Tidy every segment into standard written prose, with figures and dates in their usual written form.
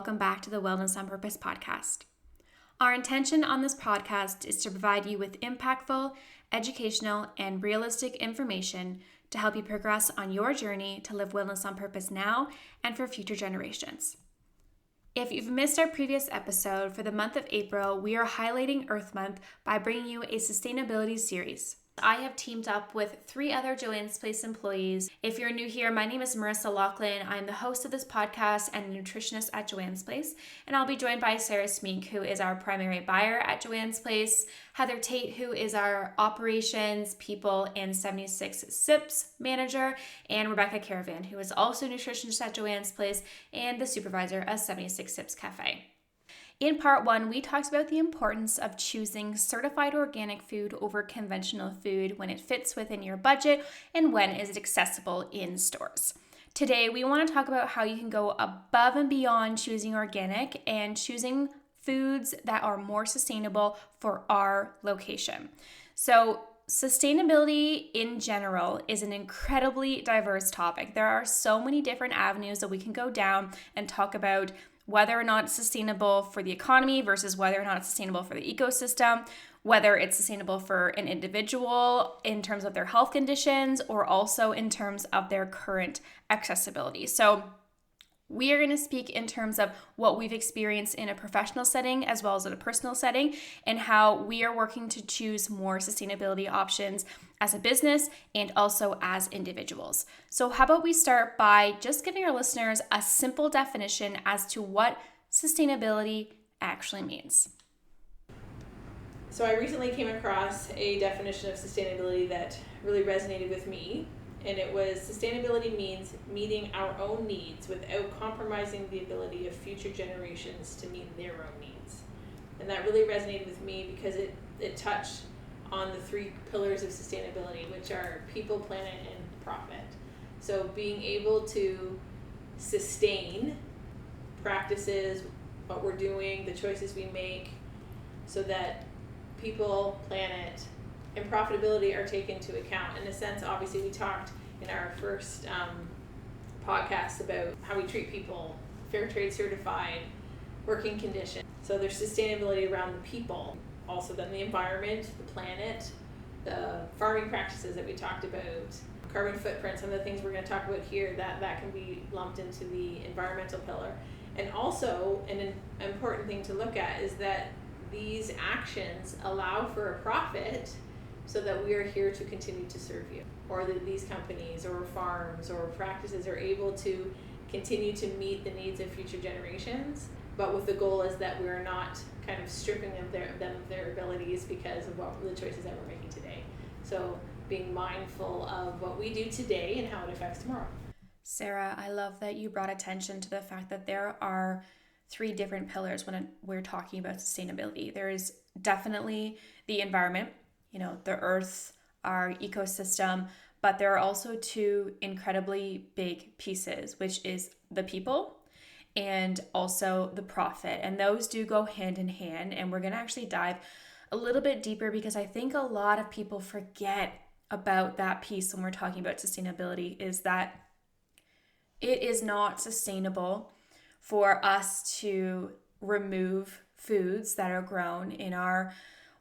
welcome back to the Wellness on Purpose podcast. Our intention on this podcast is to provide you with impactful, educational, and realistic information to help you progress on your journey to live wellness on purpose now and for future generations. If you've missed our previous episode, for the month of April, we are highlighting Earth Month by bringing you a sustainability series. I have teamed up with 3 other Joanne's Place employees. If you're new here, my name is Marissa Laughlin. I'm the host of this podcast and a nutritionist at Joanne's Place. And I'll be joined by Sarah Smeek, who is our primary buyer at Joanne's Place, Heather Tate, who is our operations, people, and 76 SIPs manager, and Rebecca Caravan, who is also a nutritionist at Joanne's Place and the supervisor of 76 SIPs Cafe. In part 1, we talked about the importance of choosing certified organic food over conventional food when it fits within your budget and when is it accessible in stores. Today, we want to talk about how you can go above and beyond choosing organic and choosing foods that are more sustainable for our location. So, sustainability in general is an incredibly diverse topic. There are so many different avenues that we can go down and talk about whether or not it's sustainable for the economy versus whether or not it's sustainable for the ecosystem, whether it's sustainable for an individual in terms of their health conditions or also in terms of their current accessibility. So we are going to speak in terms of what we've experienced in a professional setting as well as in a personal setting and how we are working to choose more sustainability options as a business and also as individuals. So how about we start by just giving our listeners a simple definition as to what sustainability actually means. So I recently came across a definition of sustainability that really resonated with me. And it was, sustainability means meeting our own needs without compromising the ability of future generations to meet their own needs. And that really resonated with me because it touched on the 3 pillars of sustainability, which are people, planet, and profit. So being able to sustain practices, what we're doing, the choices we make, so that people, planet, and profitability are taken into account. In a sense, obviously, we talked in our first podcast about how we treat people, fair trade certified, working conditions. So there's sustainability around the people, also then the environment, the planet, the farming practices that we talked about, carbon footprint, some of the things we're going to talk about here, that can be lumped into the environmental pillar. And also, an important thing to look at is that these actions allow for a profit so that we are here to continue to serve you, or that these companies or farms or practices are able to continue to meet the needs of future generations, but with the goal is that we are not kind of stripping them of their abilities because of what the choices that we're making today. So being mindful of what we do today and how it affects tomorrow. Sarah, I love that you brought attention to the fact that there are 3 different pillars when we're talking about sustainability. There is definitely the environment, the earth, our ecosystem, but there are also 2 incredibly big pieces, which is the people and also the profit. And those do go hand in hand. And we're going to actually dive a little bit deeper because I think a lot of people forget about that piece when we're talking about sustainability, is that it is not sustainable for us to remove foods that are grown in our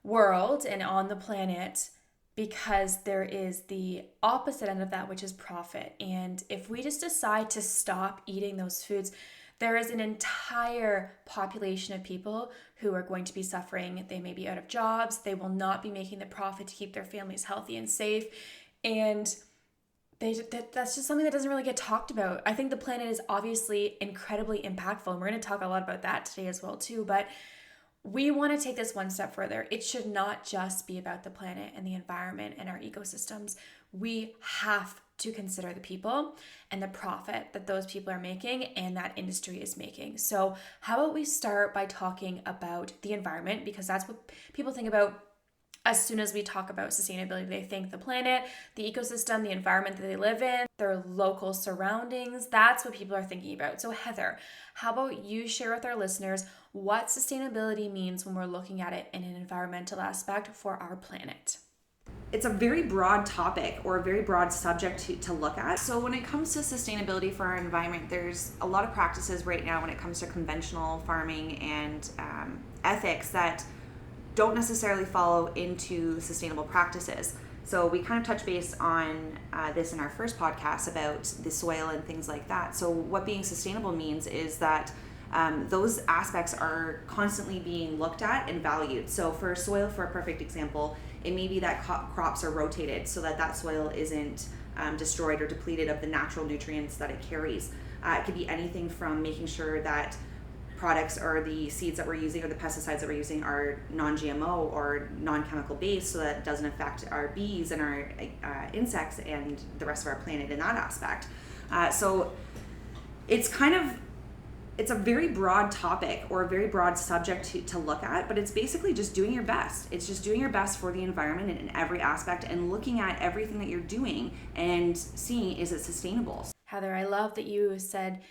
world and on the planet, because there is the opposite end of that, which is profit. And if we just decide to stop eating those foods, there is an entire population of people who are going to be suffering. They may be out of jobs. They will not be making the profit to keep their families healthy and safe. And that's just something that doesn't really get talked about. I think the planet is obviously incredibly impactful, and we're going to talk a lot about that today as well too, but we want to take this one step further. It should not just be about the planet and the environment and our ecosystems. We have to consider the people and the profit that those people are making and that industry is making. So how about we start by talking about the environment, because that's what people think about. As soon as we talk about sustainability, they think the planet, the ecosystem, the environment that they live in, their local surroundings. That's what people are thinking about. So Heather, how about you share with our listeners what sustainability means when we're looking at it in an environmental aspect for our planet? it's a very broad topic or a very broad subject to look at. So when it comes to sustainability for our environment, there's a lot of practices right now when it comes to conventional farming and ethics that don't necessarily follow into sustainable practices. So we kind of touched base on this in our first podcast about the soil and things like that. So what being sustainable means is that those aspects are constantly being looked at and valued. So for soil, for a perfect example, it may be that crops are rotated so that soil isn't destroyed or depleted of the natural nutrients that it carries. It could be anything from making sure that products or the seeds that we're using or the pesticides that we're using are non-GMO or non-chemical based, so that it doesn't affect our bees and our insects and the rest of our planet in that aspect. So it's a very broad topic or a very broad subject to look at, but it's basically just doing your best. It's just doing your best for the environment in every aspect and looking at everything that you're doing and seeing, is it sustainable? Heather, I love that you said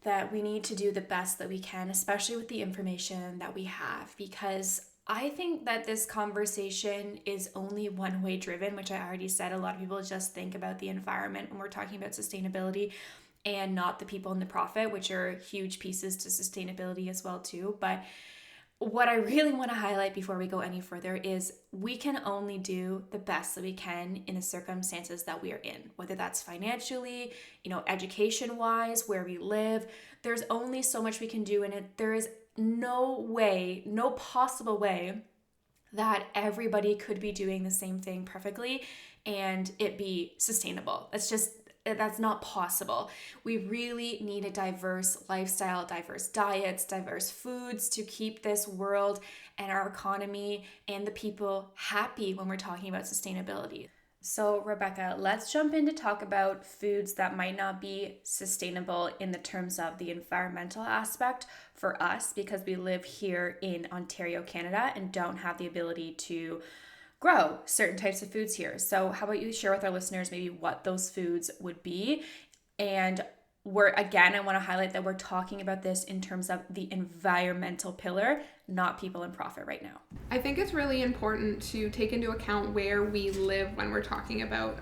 that we need to do the best that we can, especially with the information that we have, because I think that this conversation is only one-way driven, which I already said. A lot of people just think about the environment when we're talking about sustainability and not the people and the profit, which are huge pieces to sustainability as well too. But what I really want to highlight before we go any further is we can only do the best that we can in the circumstances that we are in, whether that's financially, education-wise, where we live. There's only so much we can do in it. There is no way, no possible way that everybody could be doing the same thing perfectly and it be sustainable. That's not possible. We really need a diverse lifestyle, diverse diets, diverse foods to keep this world and our economy and the people happy when we're talking about sustainability. So Rebecca, let's jump in to talk about foods that might not be sustainable in the terms of the environmental aspect for us, because we live here in Ontario, Canada, and don't have the ability to grow certain types of foods here. So how about you share with our listeners maybe what those foods would be? And I want to highlight that we're talking about this in terms of the environmental pillar, not people and profit right now. I think it's really important to take into account where we live when we're talking about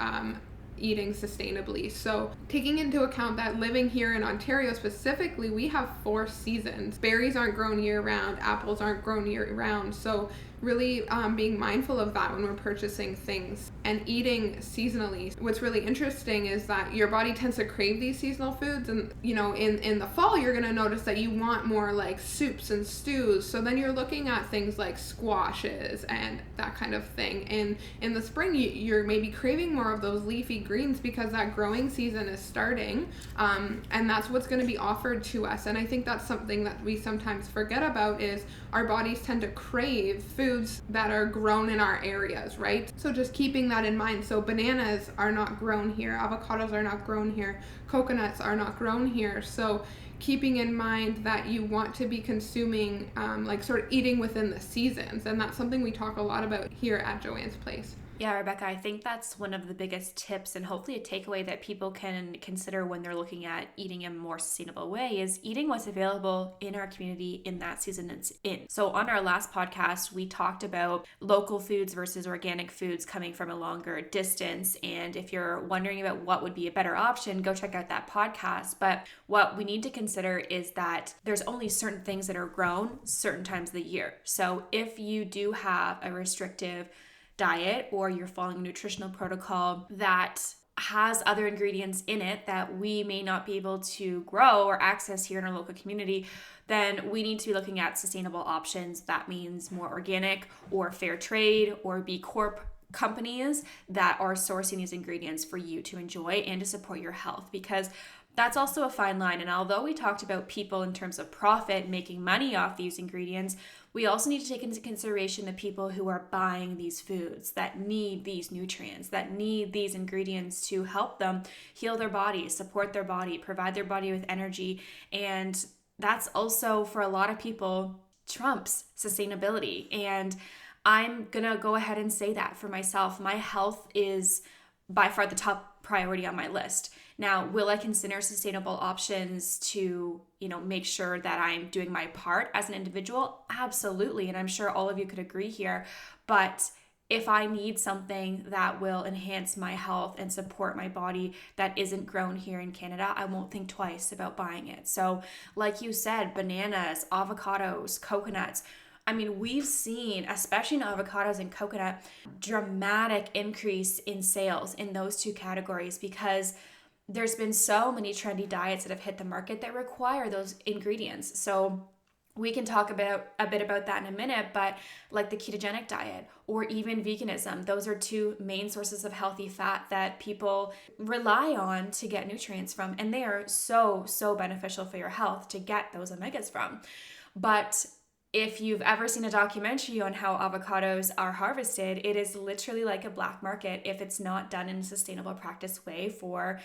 eating sustainably. So taking into account that living here in Ontario specifically, we have 4 seasons. Berries aren't grown year round, apples aren't grown year round. So really being mindful of that when we're purchasing things and eating seasonally. What's really interesting is that your body tends to crave these seasonal foods, and in the fall you're going to notice that you want more like soups and stews, so then you're looking at things like squashes and that kind of thing. And in the spring you're maybe craving more of those leafy greens because that growing season is starting, and that's what's going to be offered to us. And I think that's something that we sometimes forget about, is our bodies tend to crave foods that are grown in our areas, right? So just keeping that in mind. So bananas are not grown here, avocados are not grown here, coconuts are not grown here. So keeping in mind that you want to be consuming, sort of eating within the seasons. And that's something we talk a lot about here at Joanne's Place. Yeah, Rebecca, I think that's one of the biggest tips and hopefully a takeaway that people can consider when they're looking at eating in a more sustainable way is eating what's available in our community in that season it's in. So on our last podcast, we talked about local foods versus organic foods coming from a longer distance. And if you're wondering about what would be a better option, go check out that podcast. But what we need to consider is that there's only certain things that are grown certain times of the year. So if you do have a restrictive diet or you're following a nutritional protocol that has other ingredients in it that we may not be able to grow or access here in our local community, then we need to be looking at sustainable options. That means more organic or fair trade or B Corp companies that are sourcing these ingredients for you to enjoy and to support your health, because that's also a fine line. And although we talked about people in terms of profit making money off these ingredients, we also need to take into consideration the people who are buying these foods that need these nutrients, that need these ingredients to help them heal their body, support their body, provide their body with energy. And that's also, for a lot of people, trumps sustainability. And I'm gonna go ahead and say that for myself. My health is by far the top priority on my list. Now, will I consider sustainable options to, make sure that I'm doing my part as an individual? Absolutely. And I'm sure all of you could agree here. But if I need something that will enhance my health and support my body that isn't grown here in Canada, I won't think twice about buying it. So, like you said, bananas, avocados, coconuts. I mean, we've seen, especially in avocados and coconut, dramatic increase in sales in those two categories because there's been so many trendy diets that have hit the market that require those ingredients. So we can talk about a bit about that in a minute, but like the ketogenic diet or even veganism, those are two main sources of healthy fat that people rely on to get nutrients from, and they are so beneficial for your health to get those omegas from. But if you've ever seen a documentary on how avocados are harvested, it is literally like a black market if it's not done in a sustainable practice way for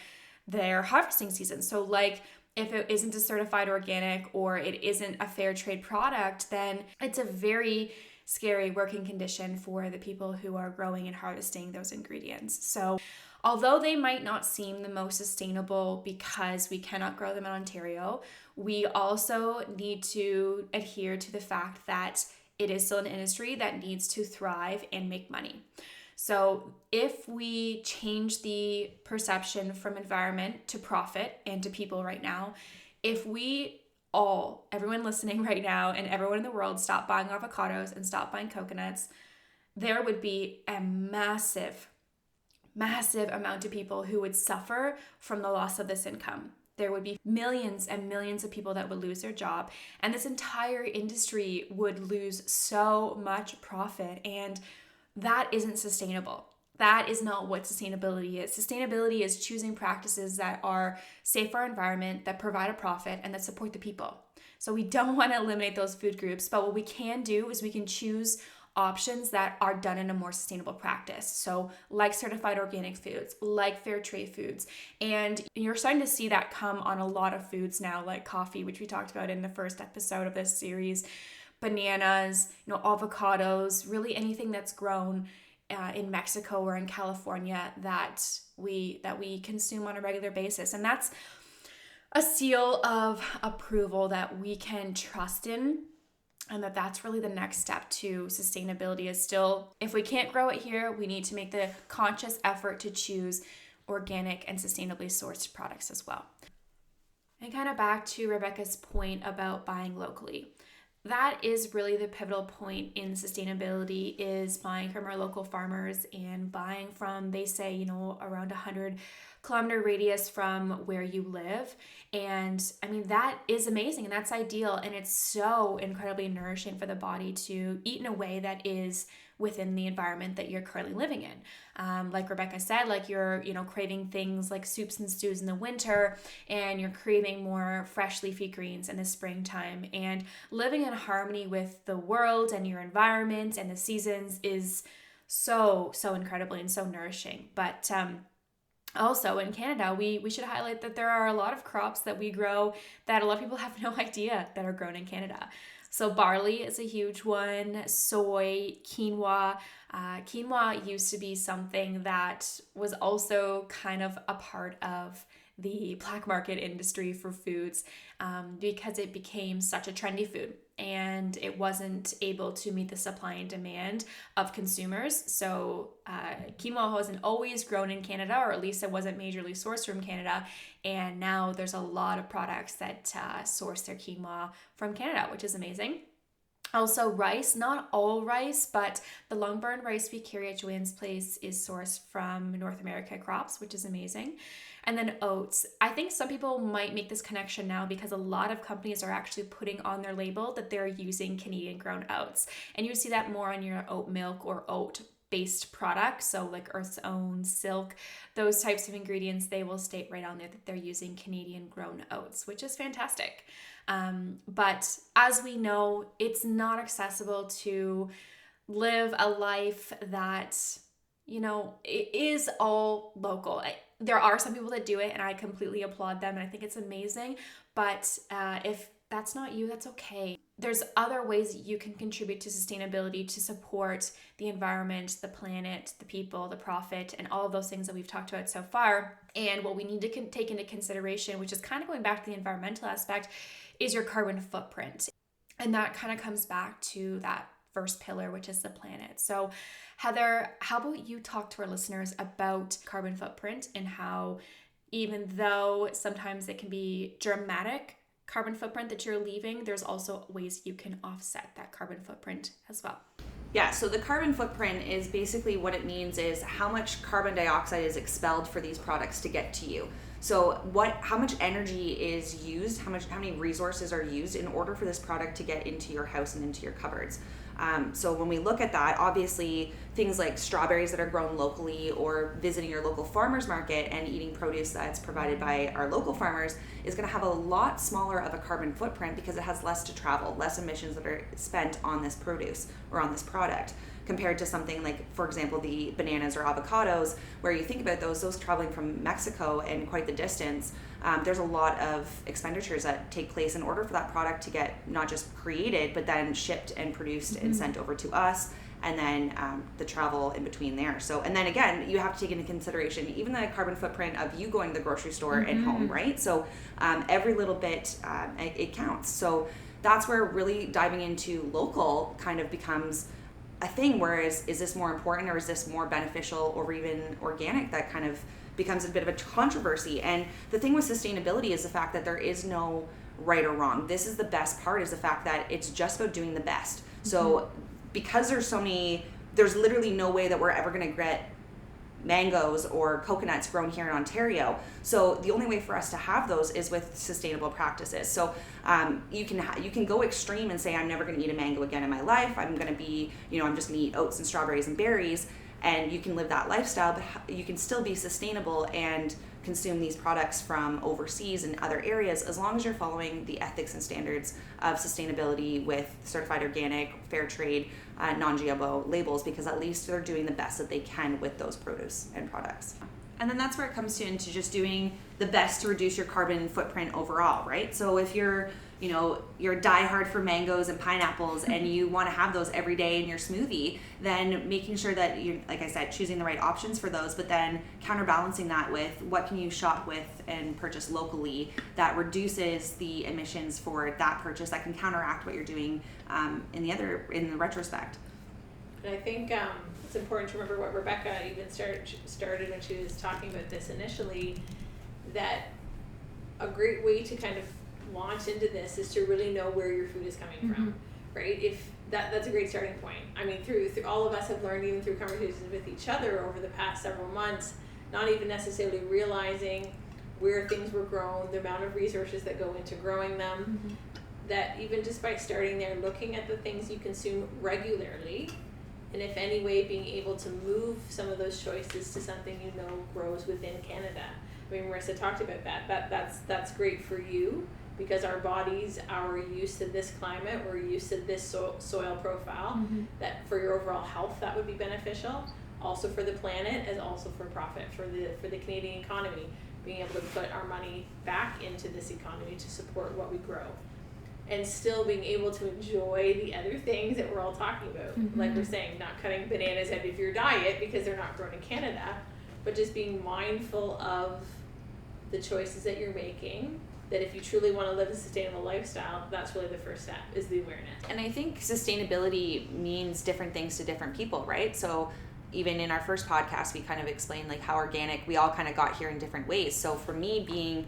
their harvesting season. So like if it isn't a certified organic or it isn't a fair trade product, then it's a very scary working condition for the people who are growing and harvesting those ingredients. So although they might not seem the most sustainable because we cannot grow them in Ontario, we also need to adhere to the fact that it is still an industry that needs to thrive and make money. So if we change the perception from environment to profit and to people right now, if we all, everyone listening right now and everyone in the world stop buying avocados and stop buying coconuts, there would be a massive amount of people who would suffer from the loss of this income. There would be millions and millions of people that would lose their job, and this entire industry would lose so much profit, and that isn't sustainable. That is not what sustainability is. Sustainability is choosing practices that are safe for our environment, that provide a profit, and that support the people. So we don't want to eliminate those food groups, but what we can do is we can choose options that are done in a more sustainable practice. So like certified organic foods, like fair trade foods. And you're starting to see that come on a lot of foods now, like coffee, which we talked about in the first episode of this series, bananas, avocados, really anything that's grown in Mexico or in California that we consume on a regular basis. And that's a seal of approval that we can trust in, and that's really the next step to sustainability. Is still, if we can't grow it here, we need to make the conscious effort to choose organic and sustainably sourced products as well. And kind of back to Rebecca's point about buying locally. That is really the pivotal point in sustainability, is buying from our local farmers and buying from, they say, around 100-kilometer radius from where you live. And I mean, that is amazing and that's ideal. And it's so incredibly nourishing for the body to eat in a way that is within the environment that you're currently living in. Like Rebecca said, like you're, craving things like soups and stews in the winter, and you're craving more fresh leafy greens in the springtime. And living in harmony with the world and your environment and the seasons is so incredibly and so nourishing. But also in Canada, we should highlight that there are a lot of crops that we grow that a lot of people have no idea that are grown in Canada. So barley is a huge one, soy, quinoa. Quinoa used to be something that was also kind of a part of the black market industry for foods because it became such a trendy food and it wasn't able to meet the supply and demand of consumers. So quinoa wasn't always grown in Canada, or at least it wasn't majorly sourced from Canada. And now there's a lot of products that source their quinoa from Canada, which is amazing. Also rice, not all rice, but the long-barn rice we carry at Joanne's Place is sourced from North America crops, which is amazing. And then oats. I think some people might make this connection now because a lot of companies are actually putting on their label that they're using Canadian grown oats. And you see that more on your oat milk or oat based products, so like Earth's Own, Silk, those types of ingredients, they will state right on there that they're using Canadian grown oats, which is fantastic. But as we know, it's not accessible to live a life that, it is all local. There are some people that do it and I completely applaud them and I think it's amazing. But if that's not you, that's okay. There's other ways you can contribute to sustainability to support the environment, the planet, the people, the profit, and all of those things that we've talked about so far. And what we need to take into consideration, which is kind of going back to the environmental aspect, is your carbon footprint. And that kind of comes back to that first pillar, which is the planet. So Heather, how about you talk to our listeners about carbon footprint and how, even though sometimes it can be dramatic carbon footprint that you're leaving, there's also ways you can offset that carbon footprint as well. Yeah, so the carbon footprint is basically what it means is how much carbon dioxide is expelled for these products to get to you. So how much energy is used, how many resources are used in order for this product to get into your house and into your cupboards. So when we look at that, obviously things like strawberries that are grown locally or visiting your local farmer's market and eating produce that's provided by our local farmers is going to have a lot smaller of a carbon footprint because it has less to travel, less emissions that are spent on this produce or on this product, compared to something like, for example, the bananas or avocados, where you think about those traveling from Mexico and quite the distance. There's a lot of expenditures that take place in order for that product to get not just created, but then shipped and produced and sent over to us, and then the travel in between there. So, and then again, you have to take into consideration even the carbon footprint of you going to the grocery store and home, right? So every little bit, it counts. So that's where really diving into local kind of becomes a thing, whereas is this more important or is this more beneficial or even organic? That kind of becomes a bit of a controversy. And the thing with sustainability is the fact that there is no right or wrong. This is the best part, is the fact that it's just about doing the best. So because there's literally no way that we're ever going to get mangoes or coconuts grown here in Ontario. So the only way for us to have those is with sustainable practices. So you can go extreme and say, I'm never going to eat a mango again in my life. I'm going to be, I'm just going to eat oats and strawberries and berries. And you can live that lifestyle, but you can still be sustainable and consume these products from overseas and other areas, as long as you're following the ethics and standards of sustainability with certified organic, fair trade, non-GMO labels, because at least they're doing the best that they can with those produce and products. And then that's where it comes into just doing the best to reduce your carbon footprint overall, right? So if you're diehard for mangoes and pineapples and you want to have those every day in your smoothie, then making sure that you, like I said, choosing the right options for those, but then counterbalancing that with what can you shop with and purchase locally that reduces the emissions for that purchase, that can counteract what you're doing in the retrospect. And I think it's important to remember what Rebecca even started when she was talking about this initially, that a great way to kind of launch into this is to really know where your food is coming from, right? If that's a great starting point. I mean, through all of us have learned, even through conversations with each other over the past several months, not even necessarily realizing where things were grown, the amount of resources that go into growing them, that even just by starting there, looking at the things you consume regularly, and if any way being able to move some of those choices to something grows within Canada. I mean, Marissa talked about that's great for you, because our bodies are used to this climate, we're used to this soil profile, that for your overall health that would be beneficial, also for the planet, as also for profit for the Canadian economy, being able to put our money back into this economy to support what we grow, and still being able to enjoy the other things that we're all talking about. Like we're saying, not cutting bananas out of your diet because they're not grown in Canada, but just being mindful of the choices that you're making, that if you truly want to live a sustainable lifestyle, that's really the first step, is the awareness. And I think sustainability means different things to different people, right? So even in our first podcast, we kind of explained like how organic we all kind of got here in different ways. So for me, being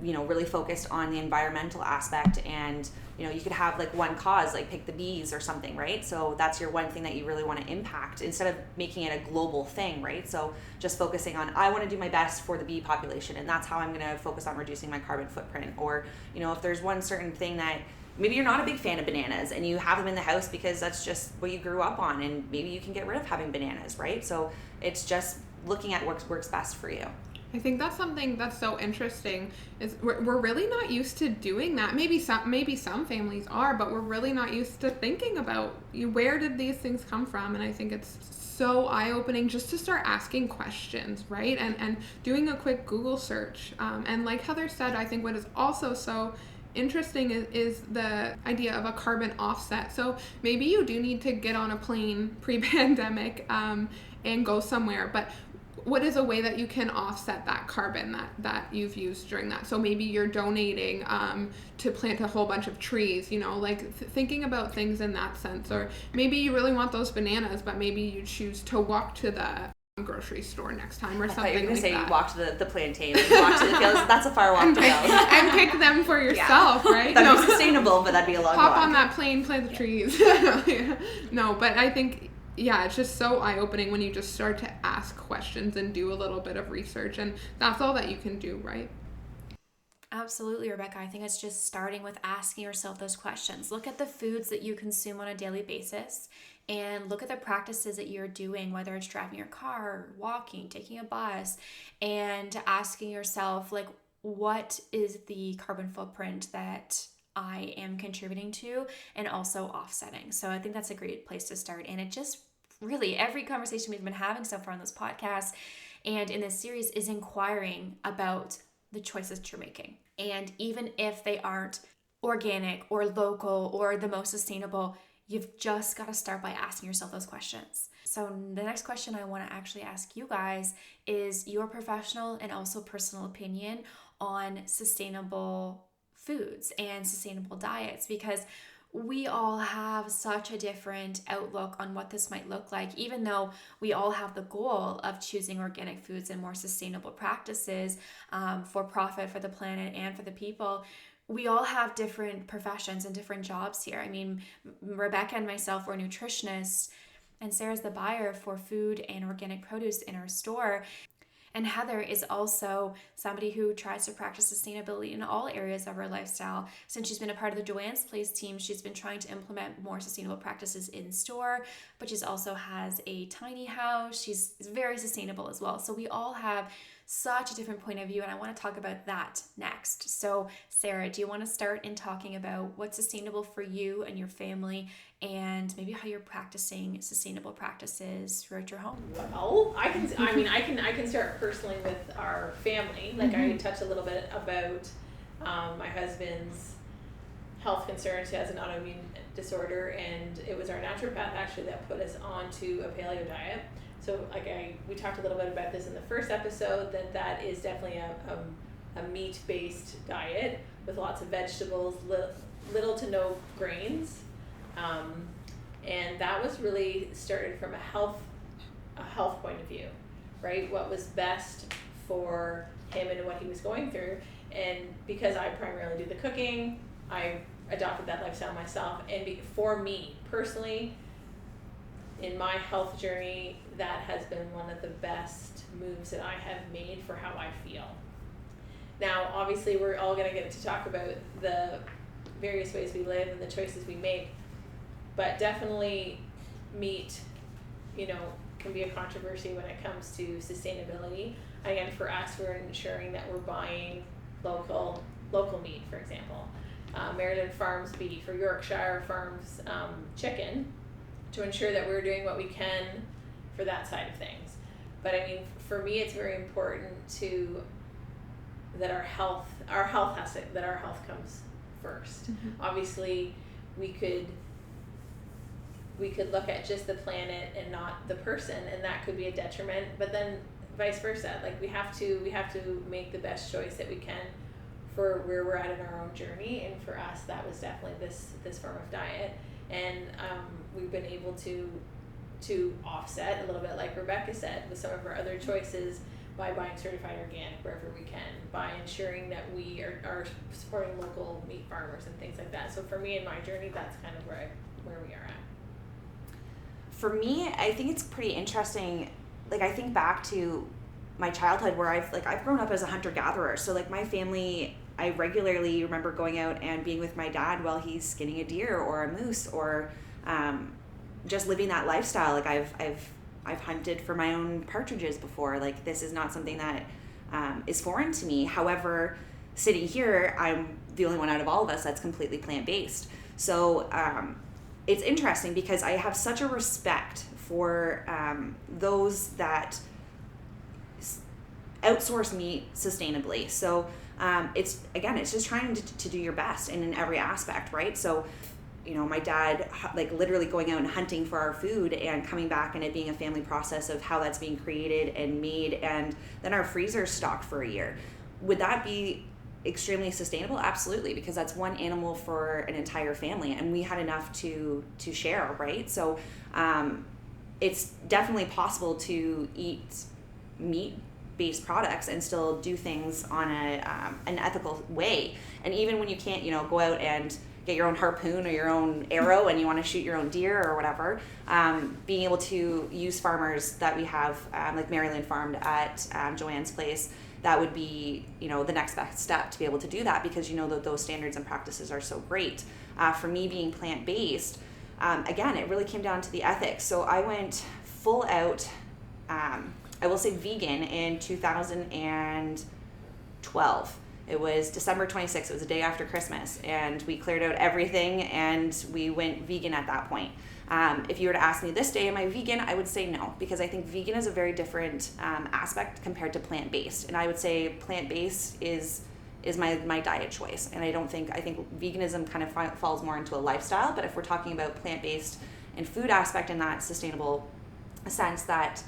really focused on the environmental aspect, and you could have like one cause, like pick the bees or something, right? So that's your one thing that you really want to impact, instead of making it a global thing, right? So just focusing on, I want to do my best for the bee population, and that's how I'm going to focus on reducing my carbon footprint. Or if there's one certain thing that maybe you're not a big fan of bananas and you have them in the house because that's just what you grew up on, and maybe you can get rid of having bananas, right? So it's just looking at what works best for you. I think that's something that's so interesting, is we're really not used to doing that. Maybe some families are, but we're really not used to thinking about where did these things come from. And I think it's so eye-opening just to start asking questions, right? And doing a quick Google search. And like Heather said, I think what is also so interesting is the idea of a carbon offset. So maybe you do need to get on a plane pre-pandemic and go somewhere, but what is a way that you can offset that carbon that you've used during that? So maybe you're donating to plant a whole bunch of trees, like thinking about things in that sense. Or maybe you really want those bananas, but maybe you choose to walk to the grocery store next time or something like that. I thought you were going to say you walk to the plantain, and walk to the fields. That's a far walk to go. And pick them for yourself, right? That'd be sustainable, but that'd be a long walk. Hop on that plane, plant the trees. No, but I think, it's just so eye-opening when you just start to ask questions and do a little bit of research, and that's all that you can do, right? Absolutely, Rebecca. I think it's just starting with asking yourself those questions. Look at the foods that you consume on a daily basis and look at the practices that you're doing, whether it's driving your car, walking, taking a bus, and asking yourself, like, what is the carbon footprint that I am contributing to and also offsetting? So I think that's a great place to start. And it just really, every conversation we've been having so far on this podcast and in this series is inquiring about the choices that you're making. And even if they aren't organic or local or the most sustainable, you've just got to start by asking yourself those questions. So the next question I want to actually ask you guys is your professional and also personal opinion on sustainable foods and sustainable diets, because we all have such a different outlook on what this might look like. Even though we all have the goal of choosing organic foods and more sustainable practices for profit, for the planet, and for the people, we all have different professions and different jobs here. I mean, Rebecca and myself were nutritionists, and Sarah's the buyer for food and organic produce in our store. And Heather is also somebody who tries to practice sustainability in all areas of her lifestyle. Since she's been a part of the Joanne's Place team, she's been trying to implement more sustainable practices in store, but she also has a tiny house. She's very sustainable as well. So we all have such a different point of view, and I want to talk about that next. So Sarah, do you want to start in talking about what's sustainable for you and your family, and maybe how you're practicing sustainable practices throughout your home? Well, I can start personally with our family. Like I touched a little bit about my husband's health concerns. He has an autoimmune disorder, and it was our naturopath actually that put us onto a paleo diet. So we talked a little bit about this in the first episode, that is definitely a meat-based diet with lots of vegetables, little to no grains. And that was really started from a health point of view, right? What was best for him and what he was going through. And because I primarily do the cooking, I adopted that lifestyle myself. And for me personally, in my health journey, that has been one of the best moves that I have made for how I feel. Now, obviously, we're all going to get to talk about the various ways we live and the choices we make, but definitely meat, can be a controversy when it comes to sustainability. Again, for us, we're ensuring that we're buying local meat, for example. Meriden Farms beef or Yorkshire Farms chicken, to ensure that we're doing what we can for that side of things. But I mean, for me, it's very important that our health comes first. Mm-hmm. Obviously, we could look at just the planet and not the person, and that could be a detriment. But then vice versa, like we have to make the best choice that we can for where we're at in our own journey. And for us, that was definitely this form of diet. And we've been able to offset a little bit, like Rebecca said, with some of our other choices by buying certified organic wherever we can, by ensuring that we are supporting local meat farmers and things like that. So for me in my journey, that's kind of where we are at. For me, I think it's pretty interesting. Like I think back to my childhood where I've grown up as a hunter-gatherer. So like my family, I regularly remember going out and being with my dad while he's skinning a deer or a moose, or just living that lifestyle. Like I've hunted for my own partridges before. Like this is not something that is foreign to me. However, sitting here, I'm the only one out of all of us that's completely plant-based. So it's interesting because I have such a respect for those that outsource meat sustainably. So it's just trying to do your best in every aspect, right? So my dad like literally going out and hunting for our food and coming back and it being a family process of how that's being created and made, and then our freezer's stocked for a year. Would that be extremely sustainable? Absolutely, because that's one animal for an entire family, and we had enough to share, right? So it's definitely possible to eat meat-based products and still do things on an ethical way. And even when you can't, go out and get your own harpoon or your own arrow and you want to shoot your own deer or whatever, being able to use farmers that we have, like Marilyn farmed at Joanne's place, that would be, the next best step to be able to do that, because that those standards and practices are so great. For me being plant-based, again, it really came down to the ethics. So I went full out, I will say vegan in 2012. It was December 26th. It was the day after Christmas, and we cleared out everything and we went vegan at that point. If you were to ask me this day, am I vegan? I would say no, because I think vegan is a very different aspect compared to plant-based. And I would say plant-based is my diet choice. And I think veganism kind of falls more into a lifestyle. But if we're talking about plant-based and food aspect in that sustainable sense, that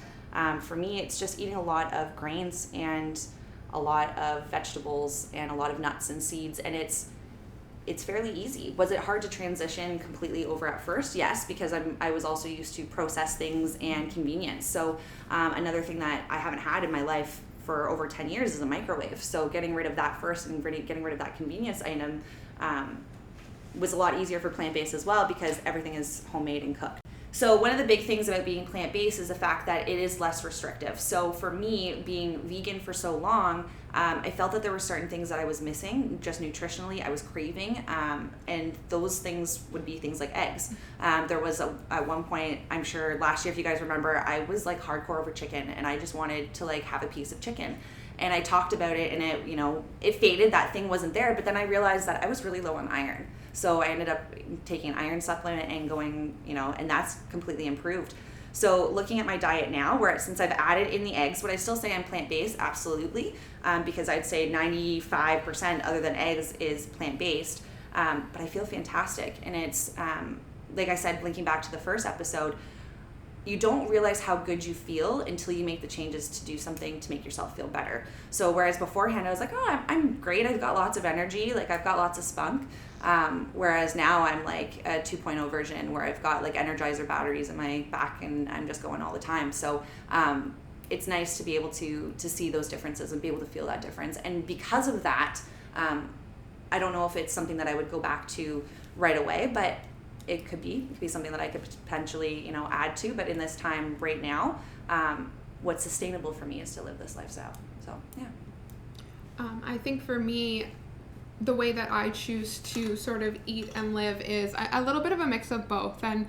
for me, it's just eating a lot of grains and a lot of vegetables and a lot of nuts and seeds, and it's fairly easy. Was it hard to transition completely over at first? Yes, because I was also used to processed things and convenience. So another thing that I haven't had in my life for over 10 years is a microwave. So getting rid of that first and getting rid of that convenience item was a lot easier for plant-based as well, because everything is homemade and cooked. So one of the big things about being plant-based is the fact that it is less restrictive. So for me, being vegan for so long, I felt that there were certain things that I was missing, just nutritionally, I was craving, and those things would be things like eggs. There was at one point, I'm sure last year, if you guys remember, I was like hardcore over chicken, and I just wanted to like have a piece of chicken. And I talked about it, and it faded, that thing wasn't there, but then I realized that I was really low on iron. So I ended up taking an iron supplement and going, and that's completely improved. So looking at my diet now, since I've added in the eggs, would I still say I'm plant-based? Absolutely, because I'd say 95% other than eggs is plant-based, but I feel fantastic. And it's, like I said, linking back to the first episode, you don't realize how good you feel until you make the changes to do something to make yourself feel better. So whereas beforehand I was like, oh, I'm great, I've got lots of energy, like I've got lots of spunk. Whereas now I'm like a 2.0 version where I've got like Energizer batteries in my back and I'm just going all the time. So it's nice to be able to see those differences and be able to feel that difference. And because of that, I don't know if it's something that I would go back to right away, but it could be something that I could potentially, add to. But in this time right now, what's sustainable for me is to live this lifestyle. So, yeah. I think for me, the way that I choose to sort of eat and live is a little bit of a mix of both. And,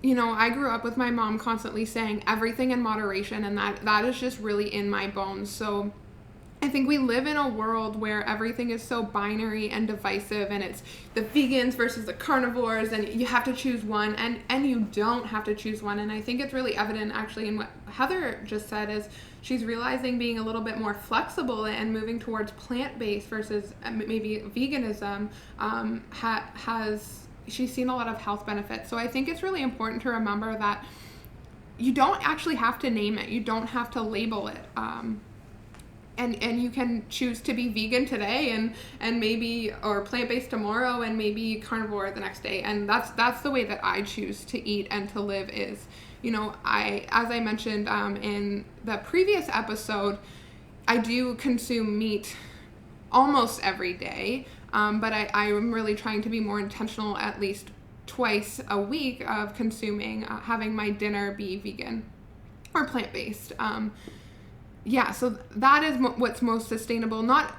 I grew up with my mom constantly saying everything in moderation, and that is just really in my bones. So I think we live in a world where everything is so binary and divisive, and it's the vegans versus the carnivores, and you have to choose one, and you don't have to choose one. And I think it's really evident actually in what Heather just said, is she's realizing being a little bit more flexible and moving towards plant-based versus maybe veganism she's seen a lot of health benefits. So I think it's really important to remember that you don't actually have to name it. You don't have to label it. And you can choose to be vegan today and maybe, or plant-based tomorrow, and maybe carnivore the next day. And that's the way that I choose to eat and to live is, as I mentioned in the previous episode, I do consume meat almost every day, but I am really trying to be more intentional, at least twice a week, of consuming, having my dinner be vegan or plant-based. So that is what's most sustainable, not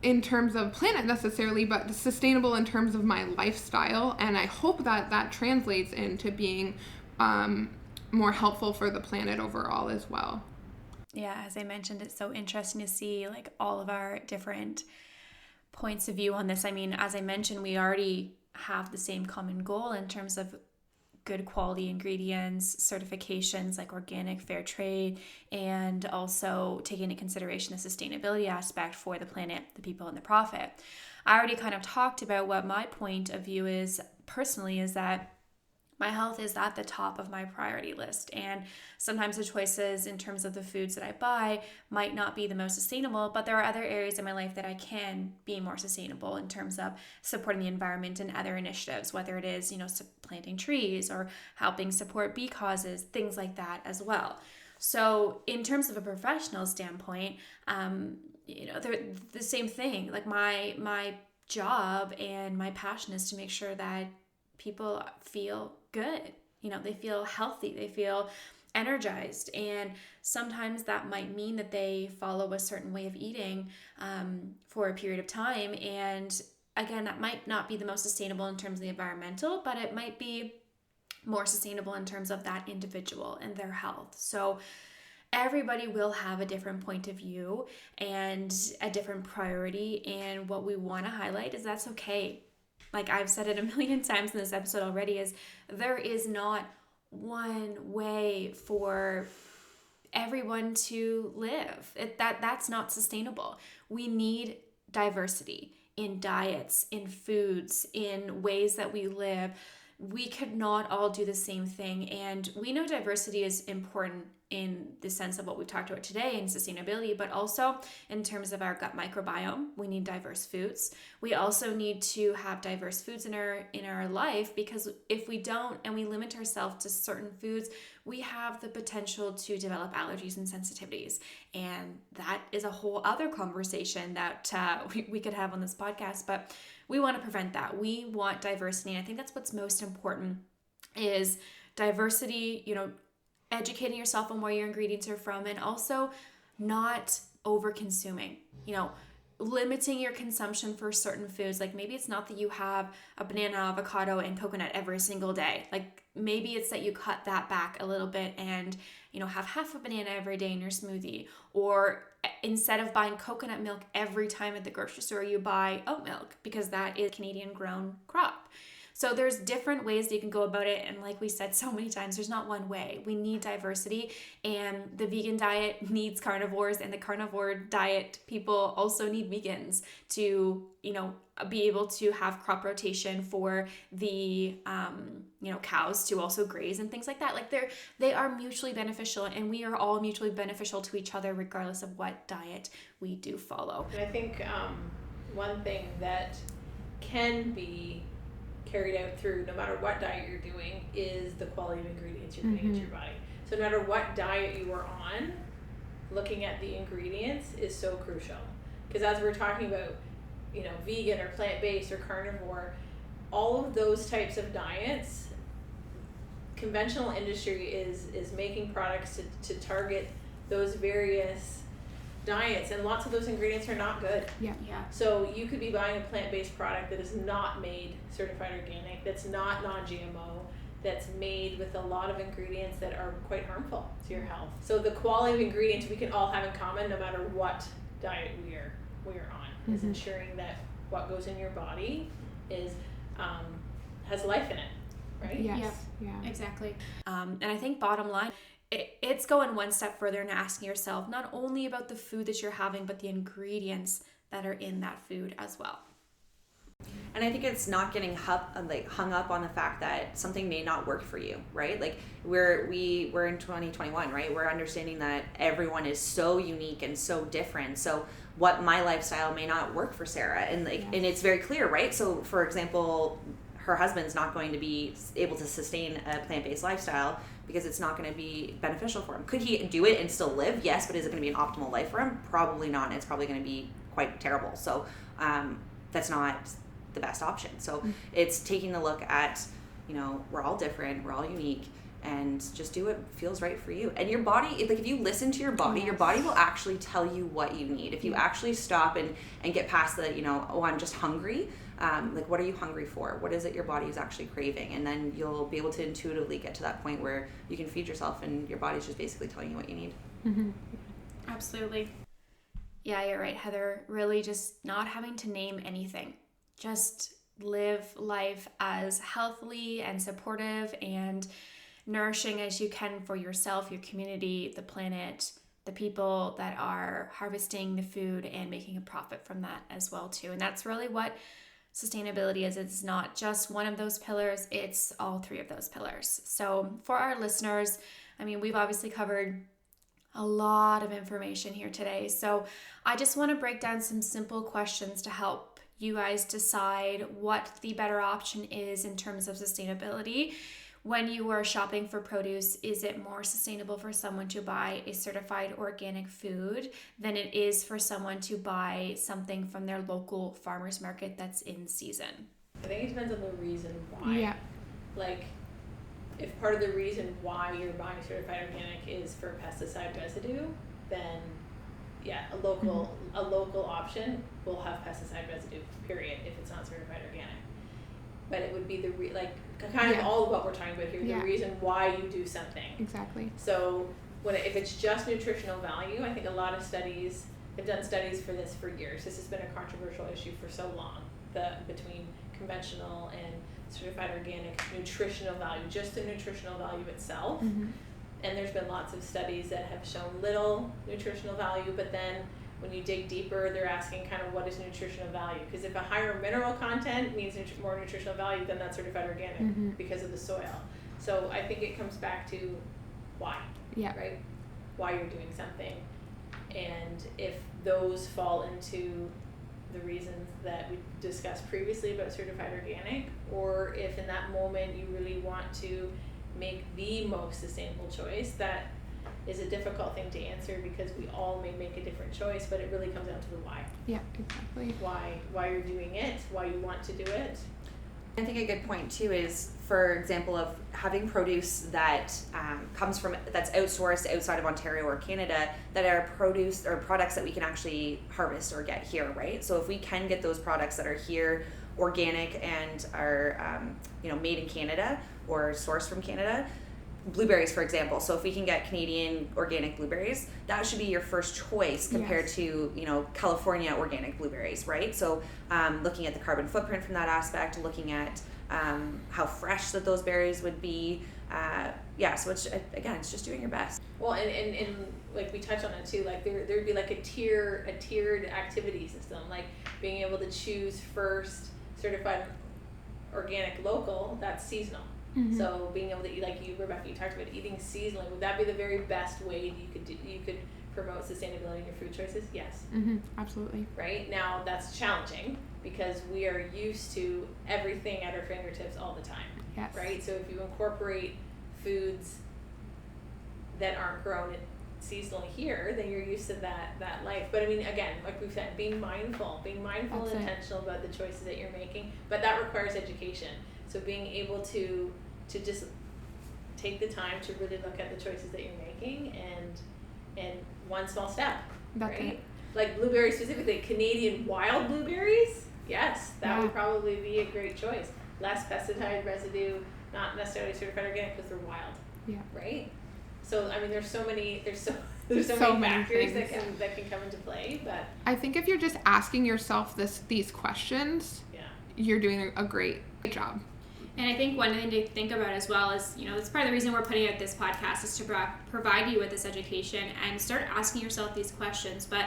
in terms of planet necessarily, but sustainable in terms of my lifestyle. And I hope that translates into being more helpful for the planet overall as well. Yeah, as I mentioned, it's so interesting to see like all of our different points of view on this. I mean, as I mentioned, we already have the same common goal in terms of good quality ingredients, certifications like organic, fair trade, and also taking into consideration the sustainability aspect for the planet, the people, and the profit. I already kind of talked about what my point of view is personally, is that my health is at the top of my priority list. And sometimes the choices in terms of the foods that I buy might not be the most sustainable, but there are other areas in my life that I can be more sustainable in terms of supporting the environment and other initiatives, whether it is, planting trees or helping support bee causes, things like that as well. So in terms of a professional standpoint, they're the same thing. Like my job and my passion is to make sure that people feel good. They feel healthy, they feel energized. And sometimes that might mean that they follow a certain way of eating for a period of time. And again, that might not be the most sustainable in terms of the environmental, but it might be more sustainable in terms of that individual and their health. So everybody will have a different point of view and a different priority. And what we want to highlight is that's okay. Like I've said it a million times in this episode already, is there is not one way for everyone to live. That's not sustainable. We need diversity in diets, in foods, in ways that we live. We could not all do the same thing. And we know diversity is important in the sense of what we've talked about today in sustainability, but also in terms of our gut microbiome. We need diverse foods. We also need to have diverse foods in our life, because if we don't and we limit ourselves to certain foods, we have the potential to develop allergies and sensitivities. And that is a whole other conversation that we could have on this podcast, but we want to prevent that. We want diversity. And I think that's what's most important is diversity, educating yourself on where your ingredients are from, and also not over consuming, limiting your consumption for certain foods. Like maybe it's not that you have a banana, avocado, and coconut every single day. Like maybe it's that you cut that back a little bit and, have half a banana every day in your smoothie. Or instead of buying coconut milk every time at the grocery store, you buy oat milk, because that is Canadian grown crop. So there's different ways that you can go about it. And like we said so many times, there's not one way. We need diversity, and the vegan diet needs carnivores, and the carnivore diet people also need vegans to, be able to have crop rotation for the, cows to also graze and things like that. Like they are mutually beneficial, and we are all mutually beneficial to each other regardless of what diet we do follow. And I think one thing that can be carried out through no matter what diet you're doing is the quality of ingredients you're putting into your body. So no matter what diet you are on, looking at the ingredients is so crucial. Because as we're talking about, vegan or plant-based or carnivore, all of those types of diets, conventional industry is making products to target those various diets, and lots of those ingredients are not good. Yeah. So you could be buying a plant-based product that is not made certified organic, that's not non-GMO, that's made with a lot of ingredients that are quite harmful to your health. So the quality of ingredients we can all have in common, no matter what diet we are on, is ensuring that what goes in your body is has life in it, right? Yes. Yeah. Exactly. And I think bottom line, it's going one step further and asking yourself not only about the food that you're having, but the ingredients that are in that food as well. And I think it's not getting hung up on the fact that something may not work for you, right? Like we're in 2021, right? We're understanding that everyone is so unique and so different. So what my lifestyle may not work for Sarah, and and it's very clear, right? So for example, her husband's not going to be able to sustain a plant-based lifestyle because it's not going to be beneficial for him. Could he do it and still live? Yes, but is it going to be an optimal life for him? Probably not. And it's probably going to be quite terrible. So that's not the best option. So it's taking a look at, we're all different, we're all unique, and just do what feels right for you. And your body, like if you listen to your body, your body will actually tell you what you need. If you actually stop and get past the, I'm just hungry, like what are you hungry for? What is it your body is actually craving? And then you'll be able to intuitively get to that point where you can feed yourself and your body's just basically telling you what you need. Absolutely. Yeah, you're right, Heather. Really just not having to name anything. Just live life as healthily and supportive and nourishing as you can for yourself, your community, the planet, the people that are harvesting the food and making a profit from that as well too. And that's really what sustainability is. It's not just one of those pillars, it's all three of those pillars. So for our listeners, I mean, we've obviously covered a lot of information here today. So I just want to break down some simple questions to help you guys decide what the better option is in terms of sustainability. When you are shopping for produce, is it more sustainable for someone to buy a certified organic food than it is for someone to buy something from their local farmer's market that's in season? I think it depends on the reason why. Yeah. Like, if part of the reason why you're buying certified organic is for pesticide residue, then yeah, a local option will have pesticide residue, period, if it's not certified organic. But it would be kind of all of what we're talking about here, the reason why you do something. Exactly. So if it's just nutritional value, I think a lot of studies have done studies for this for years. This has been a controversial issue for so long, between conventional and certified organic nutritional value, just the nutritional value itself. Mm-hmm. And there's been lots of studies that have shown little nutritional value, but then when you dig deeper, they're asking kind of what is nutritional value? Because if a higher mineral content means more nutritional value, then that's certified organic because of the soil. So I think it comes back to why, right? Why you're doing something. And if those fall into the reasons that we discussed previously about certified organic, or if in that moment you really want to make the most sustainable choice, that is a difficult thing to answer because we all may make a different choice, but it really comes down to the why. Yeah, exactly. Why you're doing it, why you want to do it. I think a good point too is, for example, of having produce that comes from, that's outsourced outside of Ontario or Canada, that are produce or products that we can actually harvest or get here, right? So if we can get those products that are here, organic, and are made in Canada or sourced from Canada, blueberries, for example. So if we can get Canadian organic blueberries, that should be your first choice compared to, California organic blueberries, right? So looking at the carbon footprint from that aspect, looking at how fresh that those berries would be. So it's, again, it's just doing your best. Well, and like we touched on it too, like there'd be like a tiered activity system, like being able to choose first certified organic local, that's seasonal. Mm-hmm. So being able to eat, like you, Rebecca, you talked about eating seasonally. Would that be the very best way you could promote sustainability in your food choices? Yes. Mm-hmm. Absolutely. Right now, that's challenging because we are used to everything at our fingertips all the time. Yes. Right. So if you incorporate foods that aren't grown seasonally here, then you're used to that life. But I mean, again, like we've said, being mindful and intentional about the choices that you're making. But that requires education. So being able to just take the time to really look at the choices that you're making and one small step, That's right? it. Like blueberries specifically, Canadian wild blueberries, yes, that would probably be a great choice. Less pesticide residue, not necessarily certified organic because they're wild, right? So I mean, there's so many factors that can come into play. But I think if you're just asking yourself these questions, you're doing a great job. And I think one thing to think about as well is, that's part of the reason we're putting out this podcast is to provide you with this education and start asking yourself these questions. But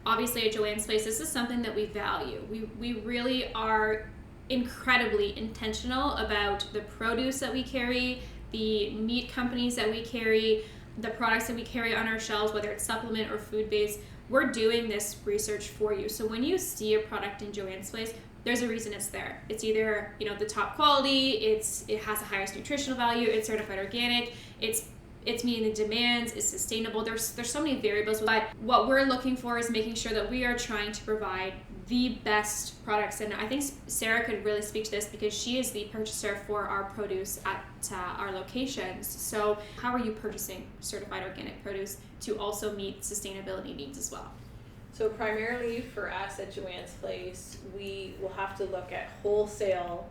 obviously at Joanne's Place, this is something that we value. We really are incredibly intentional about the produce that we carry, the meat companies that we carry, the products that we carry on our shelves, whether it's supplement or food-based. We're doing this research for you. So when you see a product in Joanne's Place, there's a reason it's there. It's either, the top quality, it has the highest nutritional value, it's certified organic, it's meeting the demands, it's sustainable. There's so many variables, but what we're looking for is making sure that we are trying to provide the best products. And I think Sarah could really speak to this because she is the purchaser for our produce at our locations. So how are you purchasing certified organic produce to also meet sustainability needs as well? So primarily for us at Joanne's Place, we will have to look at wholesale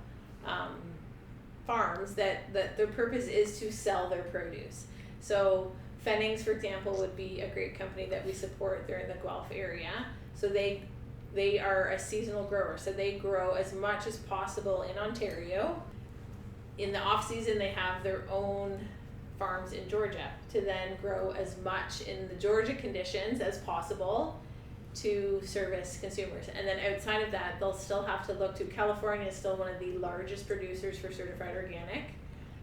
farms that their purpose is to sell their produce. So Fennings, for example, would be a great company that we support. They're in the Guelph area. So they they are a seasonal grower, so they grow as much as possible in Ontario. In the off season, they have their own farms in Georgia to then grow as much in the Georgia conditions as possible to service consumers. And then outside of that, they'll still have to look to, California is still one of the largest producers for certified organic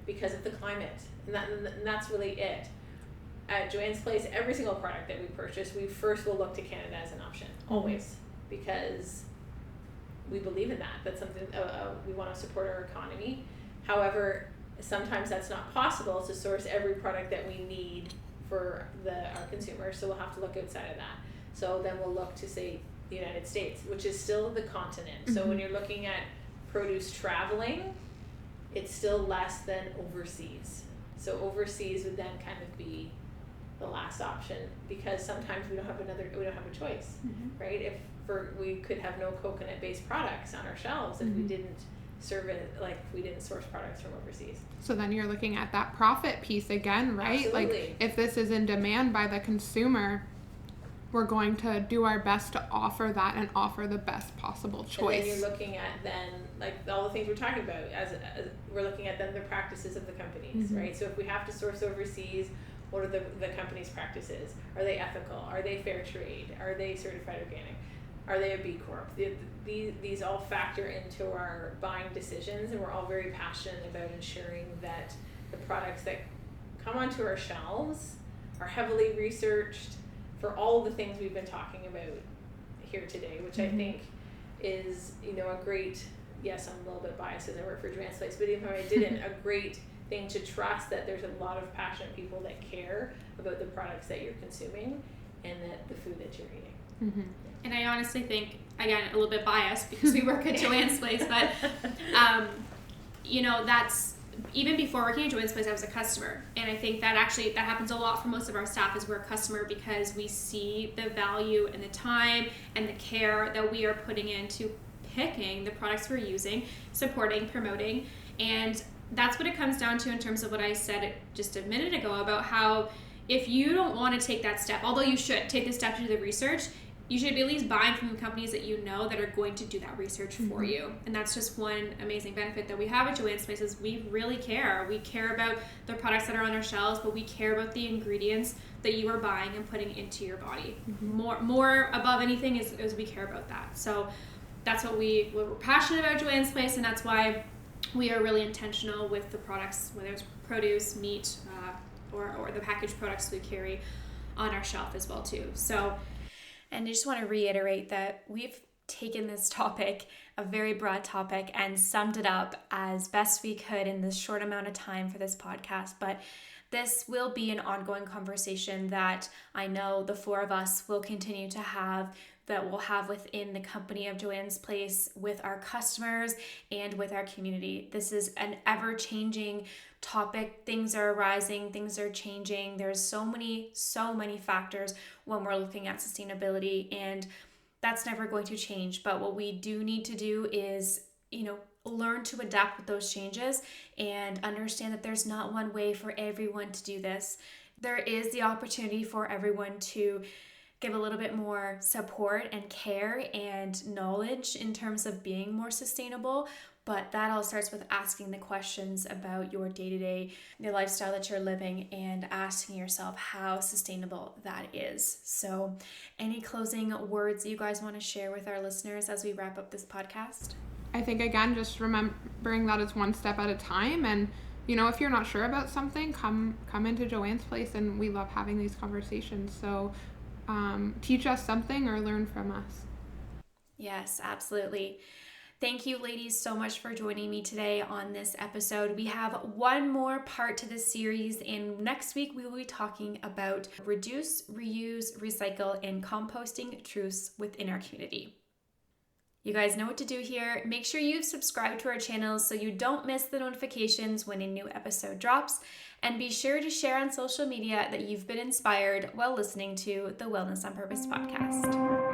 because of the climate. And that's really it. At Joanne's Place, every single product that we purchase, we first will look to Canada as an option, always, because we believe in that. That's something we want to support our economy. However, sometimes that's not possible to source every product that we need for our consumers, so we'll have to look outside of that. So then we'll look to, say, the United States, which is still the continent. So when you're looking at produce traveling, it's still less than overseas. So overseas would then kind of be the last option, because sometimes we don't have a choice, right? We could have no coconut-based products on our shelves if we didn't we didn't source products from overseas. So then you're looking at that profit piece again, right? Absolutely. Like, if this is in demand by the consumer, we're going to do our best to offer that and offer the best possible choice. And then you're looking at like all the things we're talking about as we're looking at then the practices of the companies, right? So if we have to source overseas, what are the company's practices? Are they ethical? Are they fair trade? Are they certified organic? Are they a B Corp? These all factor into our buying decisions, and we're all very passionate about ensuring that the products that come onto our shelves are heavily researched for all the things we've been talking about here today, which I think is, a great, yes, I'm a little bit biased because I work for Joanne's Place, but even if I didn't, a great thing to trust that there's a lot of passionate people that care about the products that you're consuming and that the food that you're eating. And I honestly think, again, a little bit biased because we work at Joanne's Place, but that's, even before working at Joanne's Place, I was a customer, and I think that happens a lot for most of our staff, is we're a customer because we see the value and the time and the care that we are putting into picking the products we're using, supporting, promoting, and that's what it comes down to in terms of what I said just a minute ago about how if you don't want to take that step, although you should take the step to do the research, you should be at least buying from the companies that that are going to do that research for you. And that's just one amazing benefit that we have at Joanne's Place, is we really care. We care about the products that are on our shelves, but we care about the ingredients that you are buying and putting into your body. More above anything is we care about that. So that's what we're passionate about Joanne's Place, and that's why we are really intentional with the products, whether it's produce, meat, or the packaged products we carry on our shelf as well too. So, and I just want to reiterate that we've taken this topic, a very broad topic, and summed it up as best we could in this short amount of time for this podcast. But this will be an ongoing conversation that I know the four of us will continue to have, that we'll have within the company of Joanne's Place, with our customers and with our community. This is an ever-changing topic. Things are arising, things are changing. There's so many factors when we're looking at sustainability, and that's never going to change. But what we do need to do is, learn to adapt with those changes and understand that there's not one way for everyone to do this. There is the opportunity for everyone to give a little bit more support and care and knowledge in terms of being more sustainable. But that all starts with asking the questions about your day-to-day, the lifestyle that you're living, and asking yourself how sustainable that is. So any closing words you guys want to share with our listeners as we wrap up this podcast? I think, again, just remembering that it's one step at a time. And, if you're not sure about something, come into Joanne's Place, and we love having these conversations. So teach us something or learn from us. Yes, absolutely. Thank you, ladies, so much for joining me today on this episode. We have one more part to this series, and next week we will be talking about reduce, reuse, recycle, and composting truths within our community. You guys know what to do here. Make sure you've subscribed to our channels so you don't miss the notifications when a new episode drops, and be sure to share on social media that you've been inspired while listening to the Wellness on Purpose podcast.